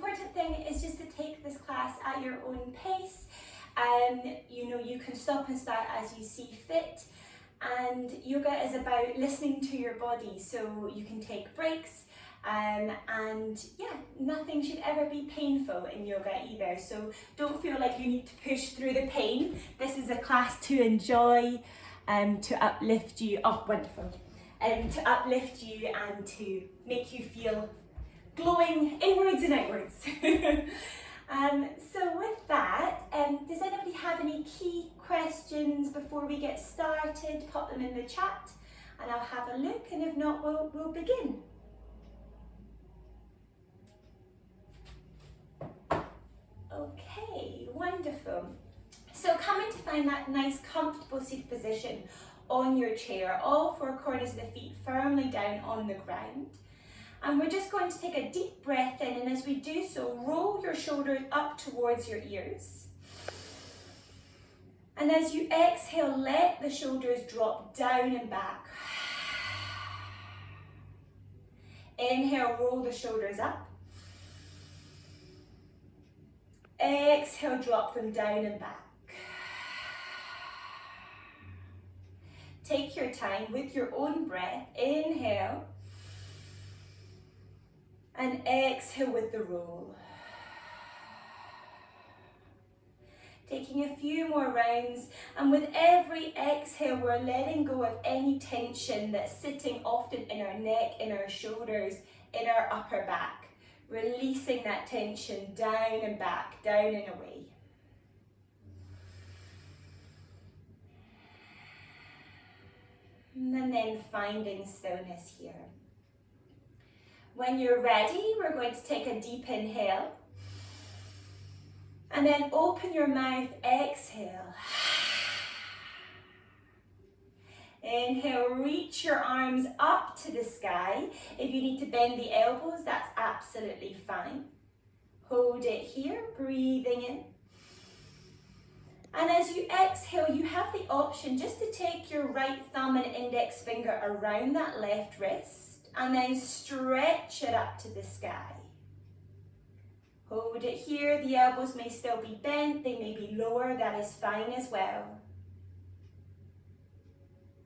important thing is just to take this class at your own pace. You know, you can stop and start as you see fit. And yoga is about listening to your body, so you can take breaks. And yeah, nothing should ever be painful in yoga either. So don't feel like you need to push through the pain. This is a class to enjoy, to uplift you. Oh, wonderful. To uplift you and to make you feel glowing inwards and outwards. So with that, does anybody have any key questions before we get started? Pop them in the chat and I'll have a look, and if not, we'll begin. Okay, wonderful. So coming to find that nice comfortable seated position on your chair, all four corners of the feet firmly down on the ground. And we're just going to take a deep breath in, and as we do so, roll your shoulders up towards your ears. And as you exhale, let the shoulders drop down and back. Inhale, roll the shoulders up. Exhale, drop them down and back. Take your time with your own breath. Inhale. And exhale with the roll. Taking a few more rounds, and with every exhale we're letting go of any tension that's sitting often in our neck, in our shoulders, in our upper back. Releasing that tension down and back, down and away. And then finding stillness here. When you're ready, we're going to take a deep inhale. And then open your mouth, exhale. Inhale, reach your arms up to the sky. If you need to bend the elbows, that's absolutely fine. Hold it here, breathing in. And as you exhale, you have the option just to take your right thumb and index finger around that left wrist and then stretch it up to the sky. Hold it here, the elbows may still be bent, they may be lower, that is fine as well.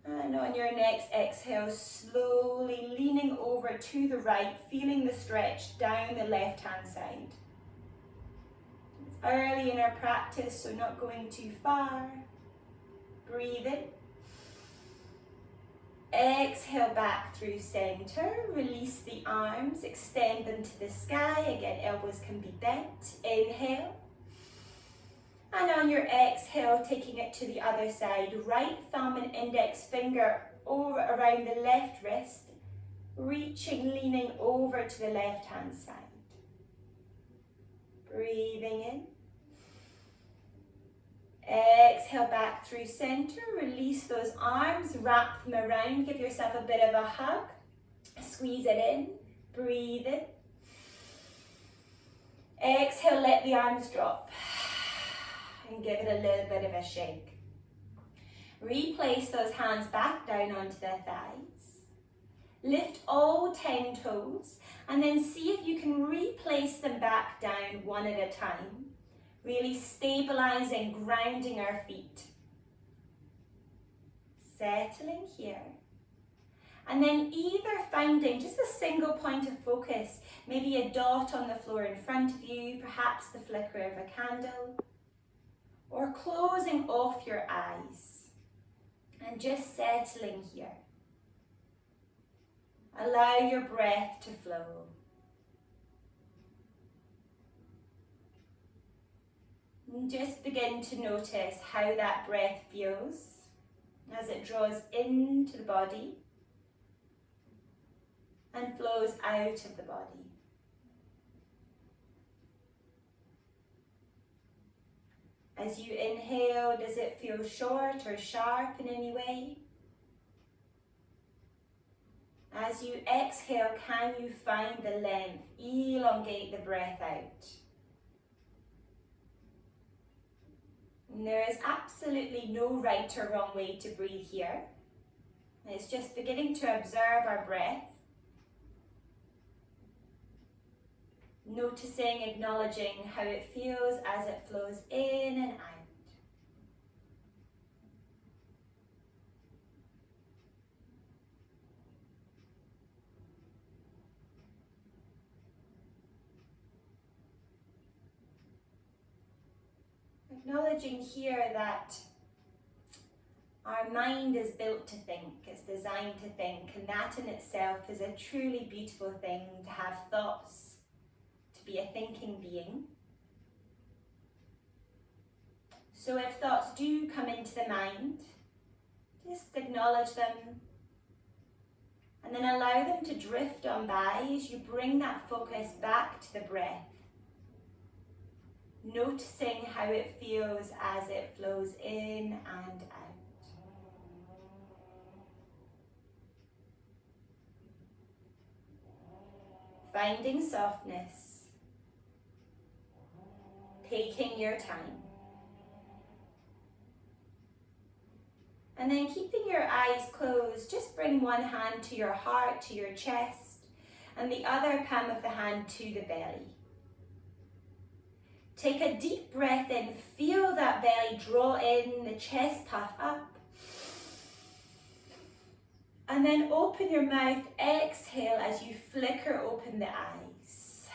And on your next exhale, slowly leaning over to the right, feeling the stretch down the left-hand side. It's early in our practice, so not going too far. Breathe in. Exhale back through center, release the arms, extend them to the sky. Again, elbows can be bent. Inhale. And on your exhale, taking it to the other side, right thumb and index finger over around the left wrist, reaching, leaning over to the left-hand side. Breathing in. Exhale back through center, release those arms, wrap them around, give yourself a bit of a hug, squeeze it in, breathe in. Exhale, let the arms drop and give it a little bit of a shake. Replace those hands back down onto the thighs. Lift all 10 toes and then see if you can replace them back down one at a time. Really stabilizing, grounding our feet. Settling here. And then either finding just a single point of focus, maybe a dot on the floor in front of you, perhaps the flicker of a candle, or closing off your eyes and just settling here. Allow your breath to flow. And just begin to notice how that breath feels as it draws into the body and flows out of the body. As you inhale, does it feel short or sharp in any way? As you exhale, can you find the length? Elongate the breath out. And there is absolutely no right or wrong way to breathe here. It's just beginning to observe our breath. Noticing, acknowledging how it feels as it flows in and out. Acknowledging here that our mind is built to think, it's designed to think, and that in itself is a truly beautiful thing, to have thoughts, to be a thinking being. So if thoughts do come into the mind, just acknowledge them and then allow them to drift on by as you bring that focus back to the breath. Noticing how it feels as it flows in and out. Finding softness. Taking your time. And then keeping your eyes closed, just bring one hand to your heart, to your chest, and the other palm of the hand to the belly. Take a deep breath in, feel that belly draw in, the chest puff up. And then open your mouth, exhale as you flicker open the eyes.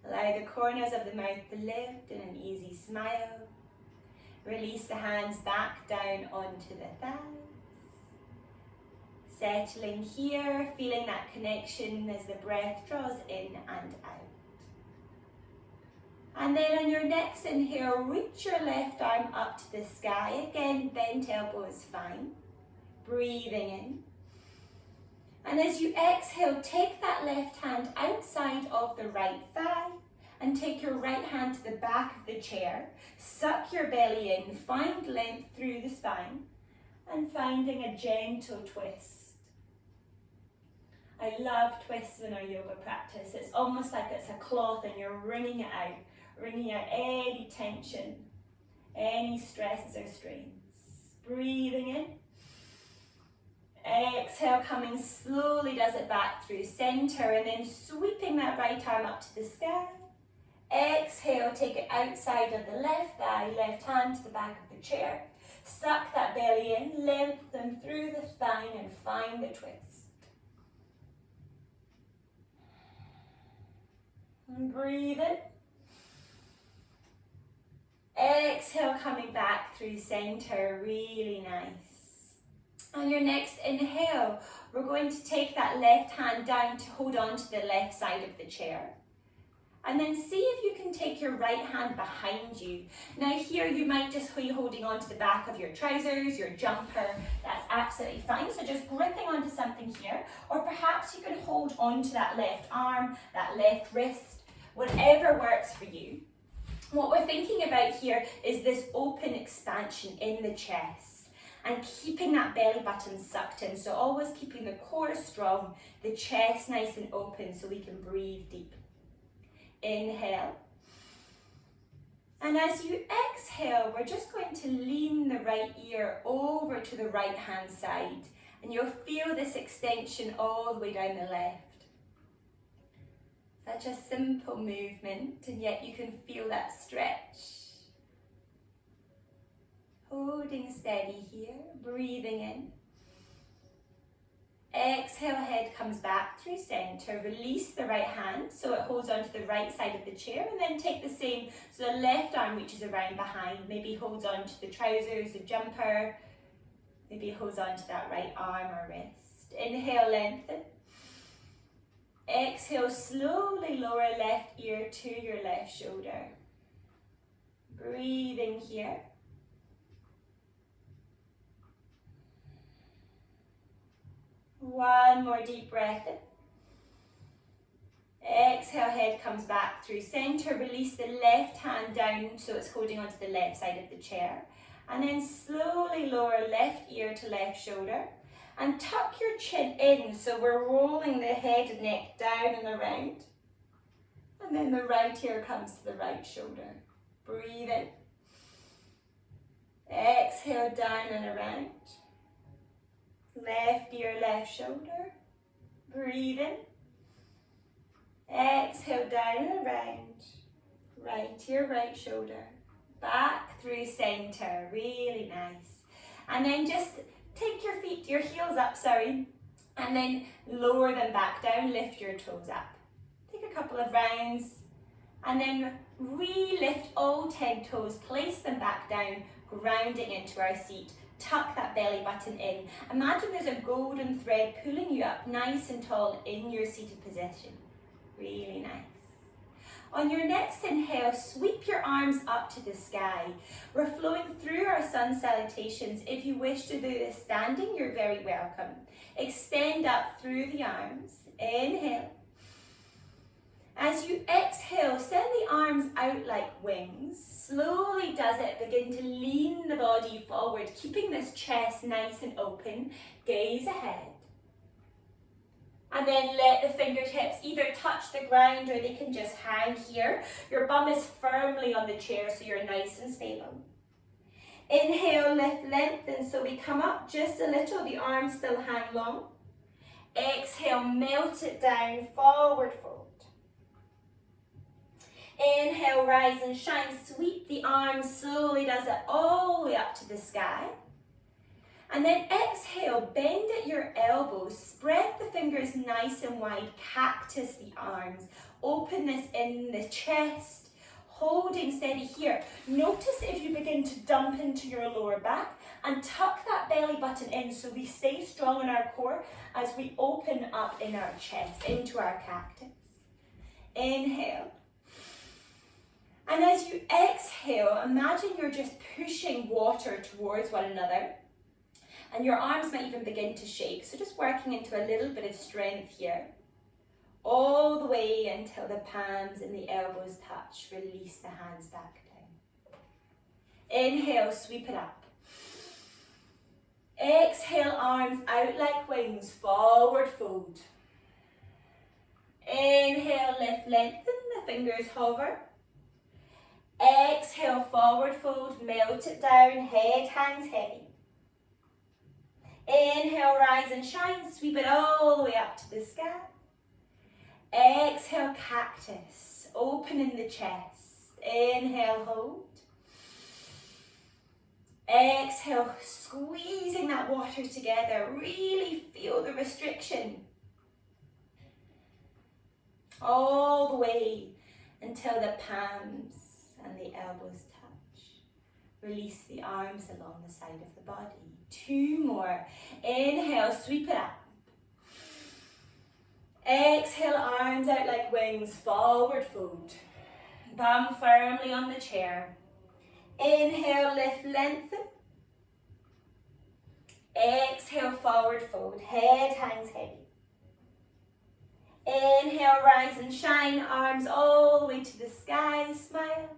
Allow the corners of the mouth to lift in an easy smile. Release the hands back down onto the thighs. Settling here, feeling that connection as the breath draws in and out. And then on your next inhale, reach your left arm up to the sky. Again, bent elbow is fine. Breathing in. And as you exhale, take that left hand outside of the right thigh and take your right hand to the back of the chair. Suck your belly in, find length through the spine, and finding a gentle twist. I love twists in our yoga practice. It's almost like it's a cloth and you're wringing out any tension, any stresses or strains. Breathing in. Exhale, coming slowly, does it back through center, and then sweeping that right arm up to the sky. Exhale, take it outside of the left thigh, left hand to the back of the chair. Suck that belly in, lengthen through the spine and find the twist. And breathe in. Exhale, coming back through center, really nice. On your next inhale, we're going to take that left hand down to hold on to the left side of the chair. And then see if you can take your right hand behind you. Now here you might just be holding on to the back of your trousers, your jumper, that's absolutely fine. So just gripping onto something here, or perhaps you can hold on to that left arm, that left wrist, whatever works for you. What we're thinking about here is this open expansion in the chest and keeping that belly button sucked in. So always keeping the core strong, the chest nice and open so we can breathe deep. Inhale. And as you exhale, we're just going to lean the right ear over to the right hand side. And you'll feel this extension all the way down the left. Such a simple movement, and yet you can feel that stretch. Holding steady here, breathing in. Exhale, head comes back through center. Release the right hand so it holds onto the right side of the chair, and then take the same, so the left arm reaches around behind, maybe holds onto the trousers, the jumper, maybe holds onto that right arm or wrist. Inhale, lengthen. Exhale, slowly lower left ear to your left shoulder. Breathing here. One more deep breath in. Exhale, head comes back through center. Release the left hand down so it's holding onto the left side of the chair. And then slowly lower left ear to left shoulder. And tuck your chin in, so we're rolling the head and neck down and around. And then the right ear comes to the right shoulder. Breathe in. Exhale, down and around. Left ear, left shoulder. Breathe in. exhale down and around, right to your right shoulder, back through center, really nice. And then just take your heels up, and then lower them back down, lift your toes up. Take a couple of rounds, and then re-lift all 10 toes, place them back down, grounding into our seat. Tuck that belly button in. Imagine there's a golden thread pulling you up nice and tall in your seated position. Really nice. On your next inhale, sweep your arms up to the sky. We're flowing through our sun salutations. If you wish to do this standing, you're very welcome. Extend up through the arms. Inhale. As you exhale, send the arms out like wings. Slowly does it, begin to lean the body forward, keeping this chest nice and open. Gaze ahead. And then let the fingertips either touch the ground or they can just hang here. Your bum is firmly on the chair so you're nice and stable. Inhale, lift, lengthen. So we come up just a little, the arms still hang long. Exhale, melt it down, forward fold. Inhale, rise and shine. Sweep the arms, slowly does it all the way up to the sky. And then exhale, bend at your elbows, spread the fingers nice and wide, cactus the arms, openness in the chest, holding steady here. Notice if you begin to dump into your lower back and tuck that belly button in so we stay strong in our core as we open up in our chest, into our cactus. Inhale. And as you exhale, imagine you're just pushing water towards one another. And your arms might even begin to shake. So just working into a little bit of strength here. All the way until the palms and the elbows touch. Release the hands back down. Inhale, sweep it up. Exhale, arms out like wings, forward fold. Inhale, lift, lengthen, the fingers hover. Exhale, forward fold, melt it down, head hangs heavy. Inhale, rise and shine, sweep it all the way up to the sky. Exhale, cactus, open in the chest. Inhale, hold. Exhale, squeezing that water together. Really feel the restriction. All the way until the palms and the elbows touch. Release the arms along the side of the body. 2 more. Inhale, sweep it up. Exhale, arms out like wings, forward fold. Bum firmly on the chair. Inhale, lift, lengthen. Exhale, forward fold, head hangs heavy. Inhale, rise and shine, arms all the way to the sky, smile.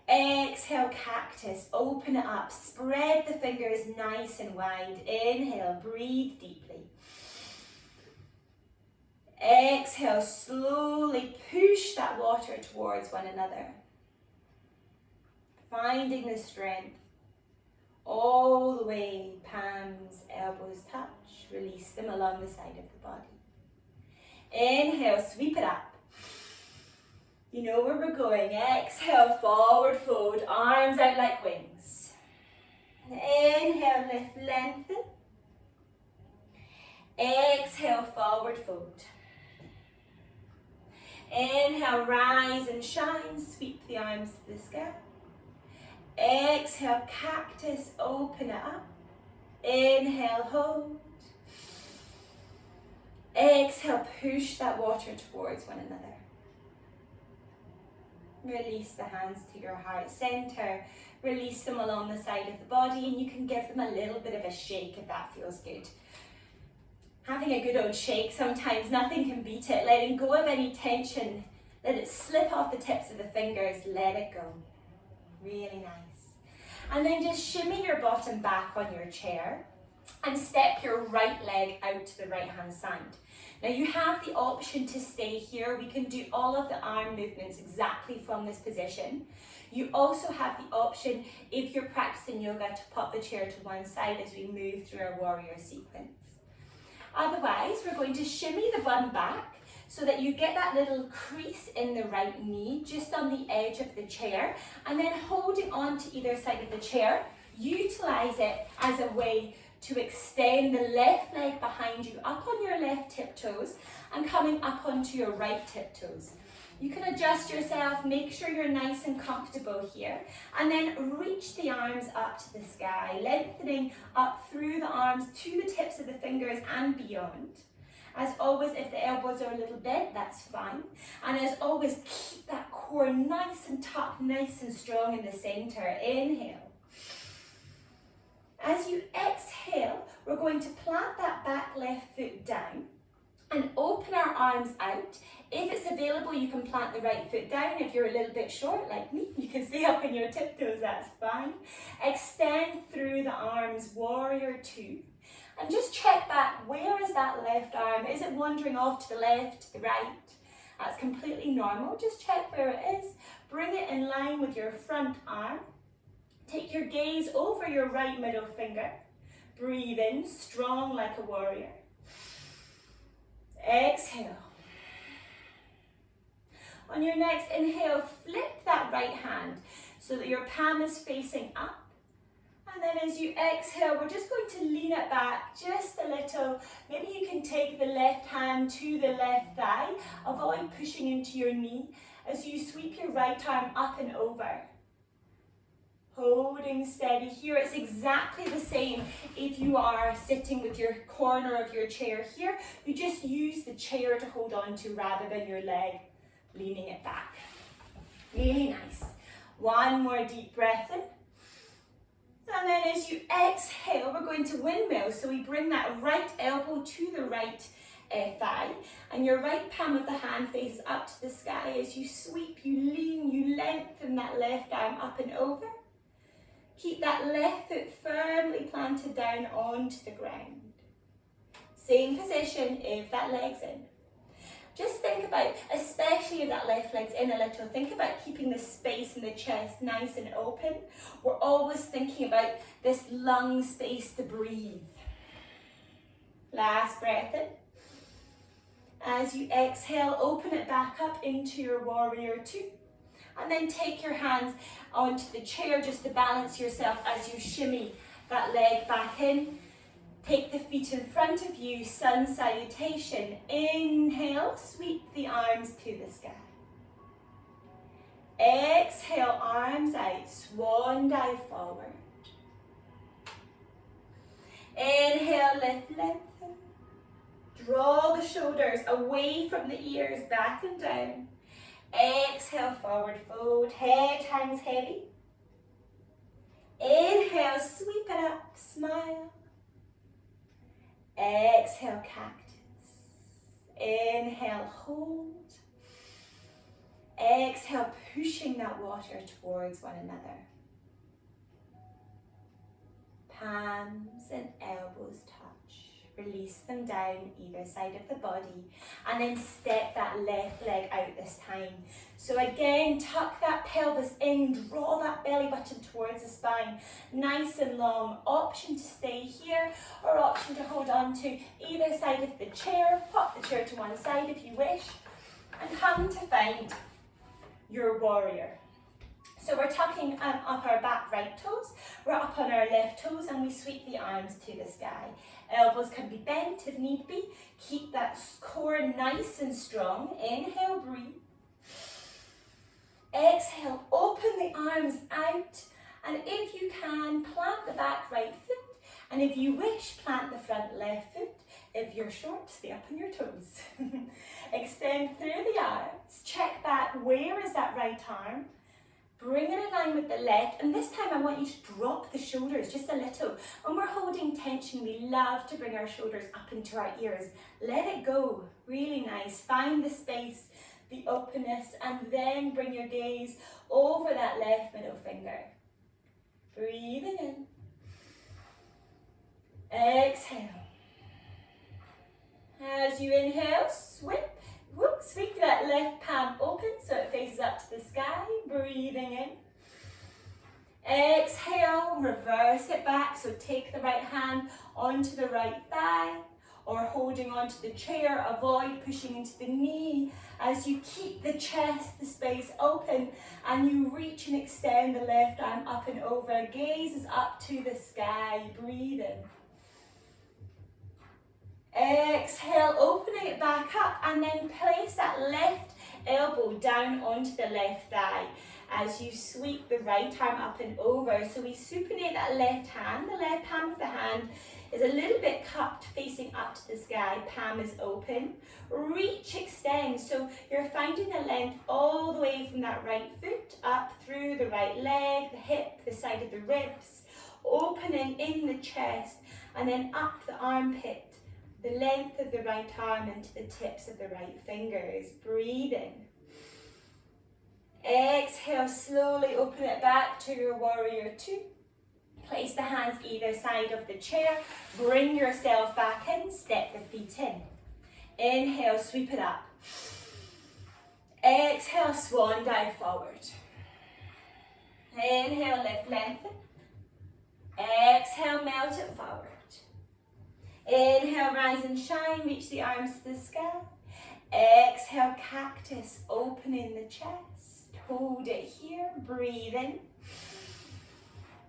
Exhale, cactus, open it up, spread the fingers nice and wide. Inhale, breathe deeply. Exhale, slowly push that water towards one another. Finding the strength all the way, palms, elbows touch. Release them along the side of the body. Inhale, sweep it up. You know where we're going. Exhale, forward fold, arms out like wings. Inhale, lift, lengthen. Exhale, forward fold. Inhale, rise and shine, sweep the arms to the sky. Exhale, cactus, open it up. Inhale, hold. Exhale, push that water towards one another. Release the hands to your heart center. Release them along the side of the body, and you can give them a little bit of a shake if that feels good. Having a good old shake, sometimes nothing can beat it. Letting go of any tension. Let it slip off the tips of the fingers. Let it go. Really nice. And then just shimmy your bottom back on your chair and step your right leg out to the right hand side. Now you have the option to stay here. We can do all of the arm movements exactly from this position. You also have the option, if you're practicing yoga, to pop the chair to one side as we move through our warrior sequence. Otherwise, we're going to shimmy the bum back, so that you get that little crease in the right knee, just on the edge of the chair, and then holding on to either side of the chair, utilize it as a way to extend the left leg behind you up on your left tiptoes and coming up onto your right tiptoes. You can adjust yourself, make sure you're nice and comfortable here, and then reach the arms up to the sky, lengthening up through the arms to the tips of the fingers and beyond. As always, if the elbows are a little bent, that's fine. And as always, keep that core nice and tucked, nice and strong in the center. Inhale. As you exhale, we're going to plant that back left foot down and open our arms out. If it's available, you can plant the right foot down. If you're a little bit short, like me, you can stay up on your tiptoes, that's fine. Extend through the arms, warrior two. And just check back, where is that left arm? Is it wandering off to the left, to the right? That's completely normal. Just check where it is. Bring it in line with your front arm. Take your gaze over your right middle finger. Breathe in, strong like a warrior. Exhale. On your next inhale, flip that right hand so that your palm is facing up. And then as you exhale, we're just going to lean it back just a little. Maybe you can take the left hand to the left thigh. Avoid pushing into your knee as you sweep your right arm up and over. Holding steady here. It's exactly the same if you are sitting with your corner of your chair here. You just use the chair to hold on to rather than your leg leaning it back. Really nice. One more deep breath in. And then as you exhale, we're going to windmill. So we bring that right elbow to the right thigh, and your right palm of the hand faces up to the sky. As you sweep, you lean, you lengthen that left arm up and over. Keep that left foot firmly planted down onto the ground. Same position if that leg's in. Just think about, especially if that left leg's in a little, think about keeping the space in the chest nice and open. We're always thinking about this lung space to breathe. Last breath in. As you exhale, open it back up into your warrior two. And then take your hands onto the chair just to balance yourself as you shimmy that leg back in. Take the feet in front of you, sun salutation. Inhale, sweep the arms to the sky. Exhale, arms out, swan dive forward. Inhale, lift, lengthen. Draw the shoulders away from the ears, back and down. Exhale, forward fold, head hangs heavy. Inhale, sweep it up, smile. Exhale, cactus. Inhale, hold. Exhale, pushing that water towards one another. Palms and elbows touch. Release them down either side of the body, and then step that left leg out this time. So again, tuck that pelvis in, draw that belly button towards the spine, nice and long. Option to stay here or option to hold on to either side of the chair. Pop the chair to one side if you wish, and come to find your warrior. So we're tucking up our back right toes, we're up on our left toes, and we sweep the arms to the sky. Elbows can be bent if need be. Keep that core nice and strong. Inhale, breathe. Exhale, open the arms out. And if you can, plant the back right foot. And if you wish, plant the front left foot. If you're short, stay up on your toes. Extend through the arms. Check back, where is that right arm? Bring it in line with the left, and this time I want you to drop the shoulders just a little. When we're holding tension, we love to bring our shoulders up into our ears. Let it go, really nice. Find the space, the openness, and then bring your gaze over that left middle finger. Breathing in. Exhale. As you inhale, sweep that left palm open so it faces up to the sky. Breathing in. Exhale, reverse it back. So take the right hand onto the right thigh. or holding onto the chair. Avoid pushing into the knee as you keep the chest, the space open, and you reach and extend the left arm up and over. Gaze is up to the sky. Breathe in. Exhale, opening it back up, and then place that left elbow down onto the left thigh as you sweep the right arm up and over. So we supinate that left hand. The left palm of the hand is a little bit cupped, facing up to the sky. Palm is open. Reach, extend. So you're finding the length all the way from that right foot up through the right leg, the hip, the side of the ribs, opening in the chest, and then up the armpit. The length of the right arm into the tips of the right fingers. Breathe in. Exhale, slowly open it back to your warrior two. Place the hands either side of the chair. Bring yourself back in. Step the feet in. Inhale, sweep it up. Exhale, swan dive forward. Inhale, lift, lengthen. Exhale, melt it forward. Inhale, rise and shine, reach the arms to the sky. Exhale, cactus, opening the chest. Hold it here, breathe in.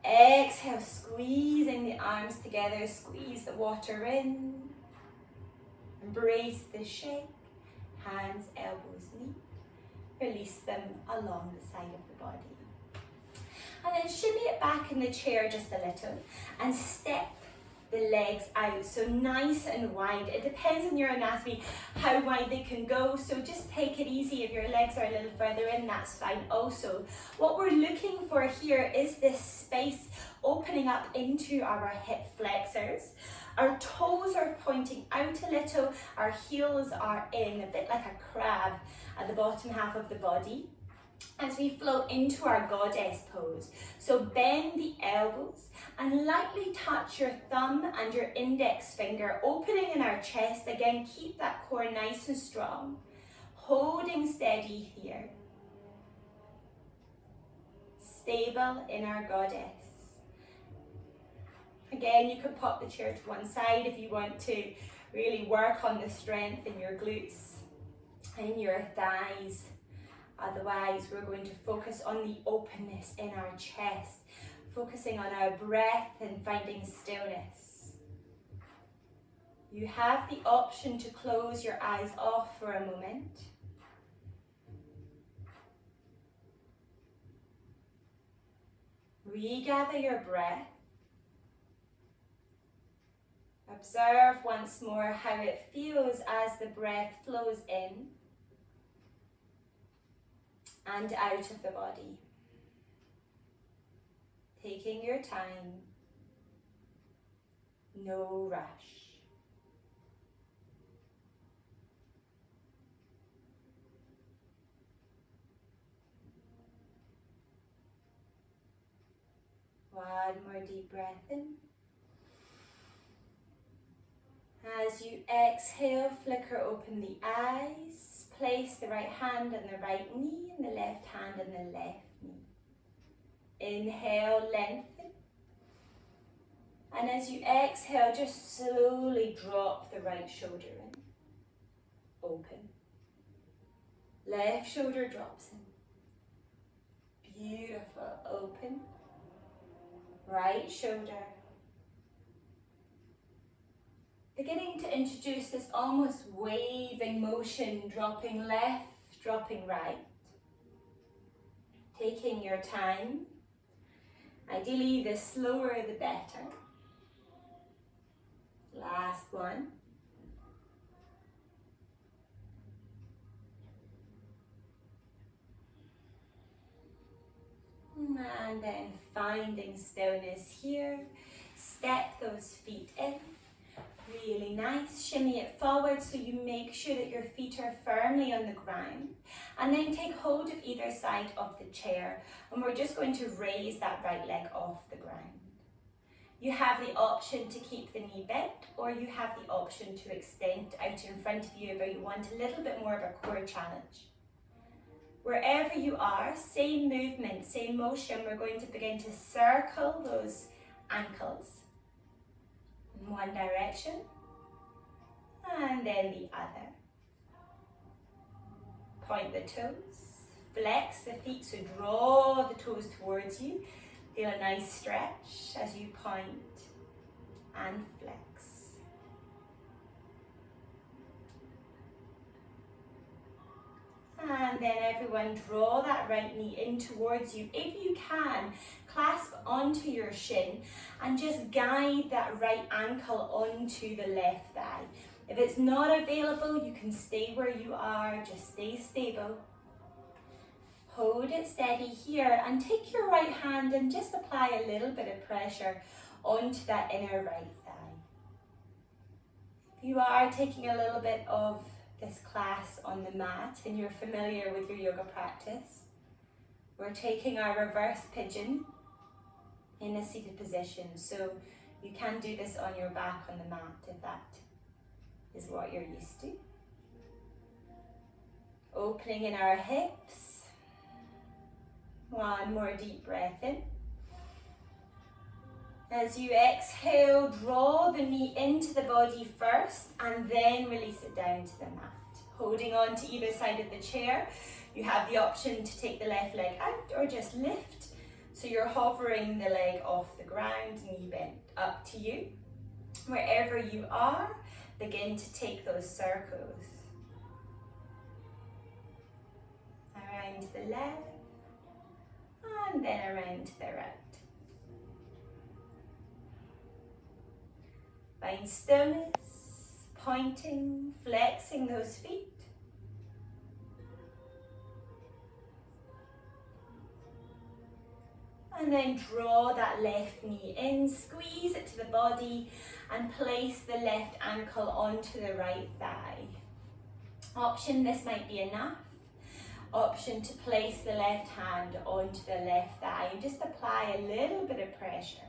Exhale, squeezing the arms together, squeeze the water in. Embrace the shake, hands, elbows meet. Release them along the side of the body. And then shimmy it back in the chair just a little and step the legs out, so nice and wide. It depends on your anatomy how wide they can go, so just take it easy. If your legs are a little further in, that's fine also. What we're looking for here is this space opening up into our hip flexors. Our toes are pointing out a little, our heels are in, a bit like a crab at the bottom half of the body, as we float into our goddess pose. So bend the elbows and lightly touch your thumb and your index finger, opening in our chest. Again, keep that core nice and strong. Holding steady here. Stable in our goddess. Again, you could pop the chair to one side if you want to really work on the strength in your glutes and your thighs. Otherwise, we're going to focus on the openness in our chest, focusing on our breath and finding stillness. You have the option to close your eyes off for a moment. Regather your breath. Observe once more how it feels as the breath flows in and out of the body. Taking your time, no rush. One more deep breath in. As you exhale, flicker open the eyes. Place the right hand on the right knee and the left hand on the left knee. Inhale, lengthen. And as you exhale, just slowly drop the right shoulder in. Open. Left shoulder drops in. Beautiful. Open. Right shoulder. Beginning to introduce this almost waving motion, dropping left, dropping right. Taking your time. Ideally, the slower the better. Last one. And then finding stillness here. Step those feet in. Really nice. Shimmy it forward so you make sure that your feet are firmly on the ground. And then take hold of either side of the chair. And we're just going to raise that right leg off the ground. You have the option to keep the knee bent, or you have the option to extend out in front of you if you want a little bit more of a core challenge. Wherever you are, same movement, same motion, we're going to begin to circle those ankles in one direction And then the other. Point the toes, flex the feet, so draw the toes towards you. Feel a nice stretch as you point and flex. And then everyone draw that right knee in towards you. If you can, clasp onto your shin and just guide that right ankle onto the left thigh. If it's not available, you can stay where you are, just stay stable. Hold it steady here and take your right hand and just apply a little bit of pressure onto that inner right thigh. If you are taking a little bit of this class on the mat and you're familiar with your yoga practice, we're taking our reverse pigeon in a seated position. So you can do this on your back on the mat if that is what you're used to. Opening in our hips. One more deep breath in. As you exhale, draw the knee into the body first and then release it down to the mat. Holding on to either side of the chair, you have the option to take the left leg out or just lift. So you're hovering the leg off the ground, knee bent, up to you. Wherever you are, begin to take those circles. Around to the left and then around to the right. Find stillness, pointing, flexing those feet. And then draw that left knee in, squeeze it to the body and place the left ankle onto the right thigh. Option, this might be enough. Option to place the left hand onto the left thigh and just apply a little bit of pressure.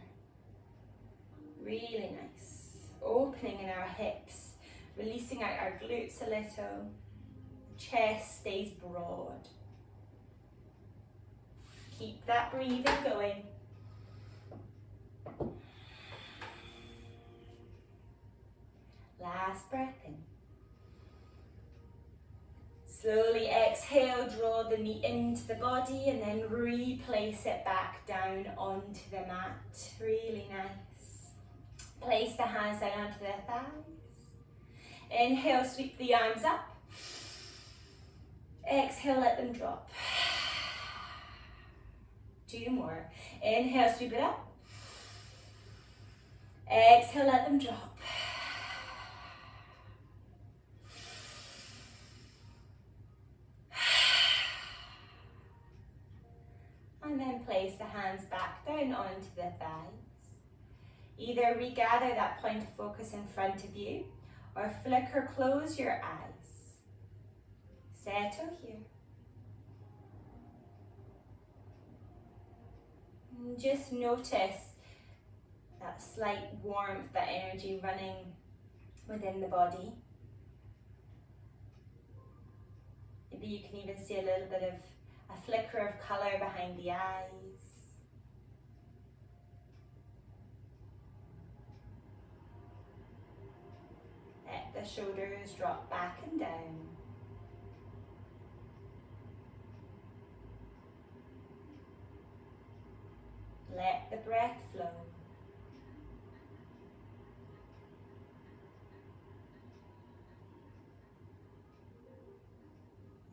Really nice. Opening in our hips, releasing out our glutes a little. Chest stays broad. Keep that breathing going. Last breath in. Slowly exhale, draw the knee into the body and then replace it back down onto the mat. Really nice. Place the hands down onto the thighs. Inhale, sweep the arms up. Exhale, let them drop. 2 more. Inhale, sweep it up. Exhale, let them drop. And then place the hands back down onto the thighs. Either regather that point of focus in front of you or flick or close your eyes. Settle here. And just notice that slight warmth, that energy running within the body. Maybe you can even see a little bit of a flicker of colour behind the eyes. Let the shoulders drop back and down. Let the breath flow.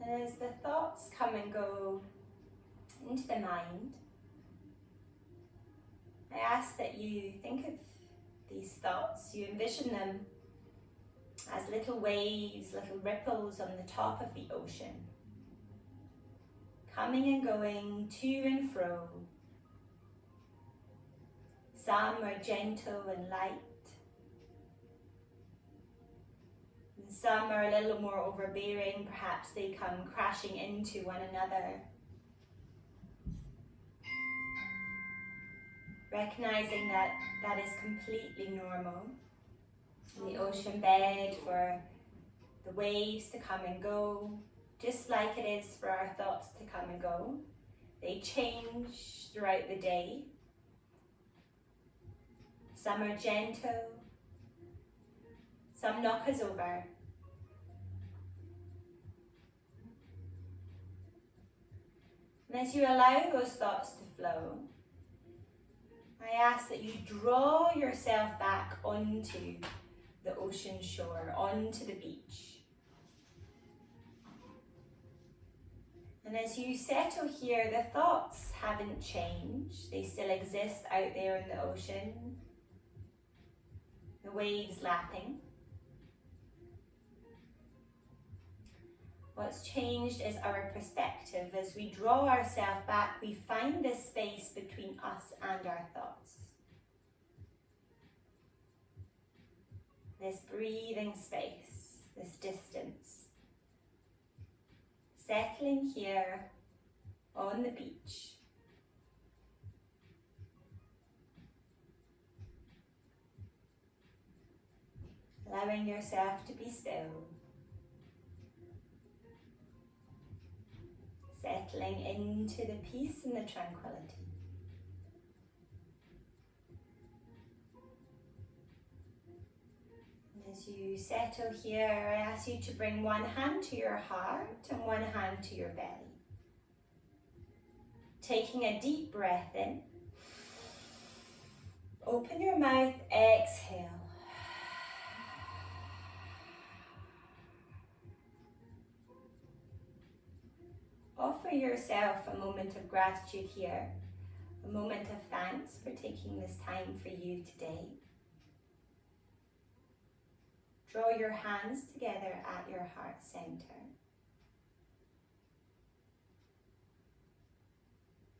And as the thoughts come and go into the mind, I ask that you think of these thoughts, you envision them as little waves, little ripples on the top of the ocean, coming and going to and fro. Some are gentle and light, and some are a little more overbearing. Perhaps they come crashing into one another. Recognizing that that is completely normal in the ocean bed, for the waves to come and go, just like it is for our thoughts to come and go. They change throughout the day. Some are gentle, Some knock us over. And as you allow those thoughts to flow, I ask that you draw yourself back onto the ocean shore, onto the beach. And as you settle here, the thoughts haven't changed. They still exist out there in the ocean. The waves lapping. What's changed is our perspective. As we draw ourselves back, we find this space between us and our thoughts. This breathing space, this distance. Settling here on the beach. Allowing yourself to be still. Settling into the peace and the tranquility. As you settle here, I ask you to bring one hand to your heart and one hand to your belly. Taking a deep breath in. Open your mouth, exhale. Offer yourself a moment of gratitude here, a moment of thanks for taking this time for you today. Draw your hands together at your heart center.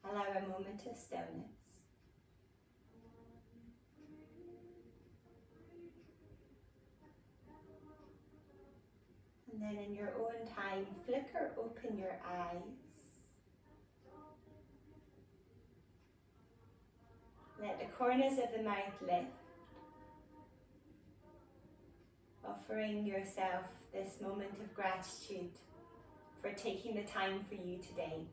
Allow a moment of stillness. And then in your own time, flicker open your eyes. Let the corners of the mouth lift. Offering yourself this moment of gratitude for taking the time for you today.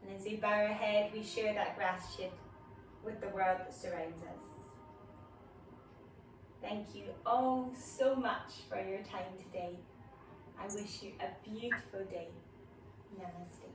And as we bow our head, we share that gratitude with the world that surrounds us. Thank you all so much for your time today. I wish you a beautiful day. Namaste.